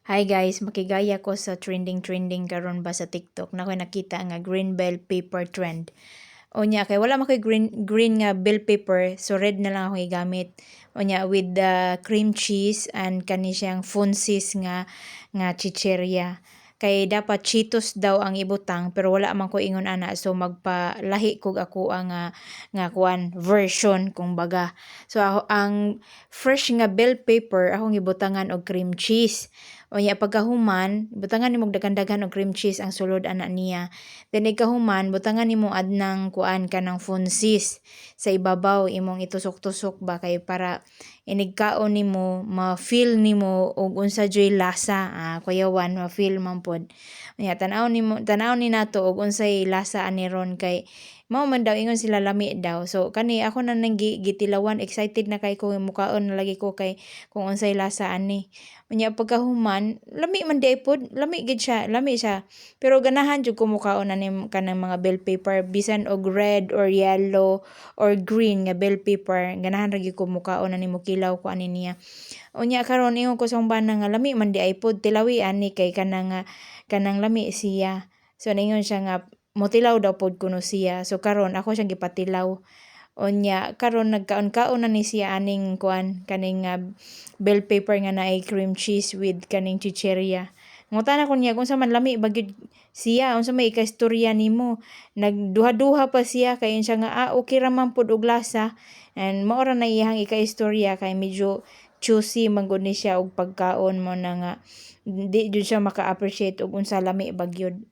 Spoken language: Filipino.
Hi guys, makigaya ko sa trending karon ba sa TikTok na ko nakita nga green bell pepper trend. Onya kay wala man koy green nga bell pepper, so red na lang ako igamit. Onya with the cream cheese and kani siyang funsis nga chicheria. Kay dapat Cheetos daw ang ibutang pero wala man ko ingon ana, so magpalahi kog ako ang nga kuan version kung baga. So ako, ang fresh nga bell pepper akong ibutangan og cream cheese. Onya pagkahuman, butangan nimo daghan-daghan og cream cheese ang sulod ana niya. Then ikahuman, butangan nimo adnang kuan kanang funsis sa ibabaw imong itusok-tusok ba kay para inigkaon nimo ma-feel nimo og unsa joy lasa, kuyawan ma-feel man pod. Unya tan-aw ni nato og unsay lasa ani ron kay mao man daw ingon sila lami daw. So kani ako na nang gitilawan, excited na kay ko mukaon na lagi ko kay kung unsay lasa ani. Unya pagkahuman, lami man di ay pod, lami gid siya, lami siya. Pero ganahan jud ko mukaon ani kanang mga bell pepper bisan og red or yellow or green nga bell pepper, ganahan ra gyud ko mukaon ani mo kilaw ko ani niya. Unya karon ingon ko sa bana nga lami man di ay pod, tilawi ani kay kanang lami siya. So ningon siya nga motilaw daw pod kuno siya. So karon ako siyang gipatilaw. Unya karon nagkaon-kaon na ni siya aning kuan kaning bell pepper nga naay cream cheese with kaning chicheria. Ngutan ako niya kung sa man lami bagyod siya, unsa may ikaistorya nimo. Nagduha-duha pa siya kay siya nga okay ra man pod og lasa. And mao ra na iyang ikaistorya kay medyo juicy man gud ni siya og pagkaon mo na nga di jud siya maka-appreciate og unsa lami bagyod.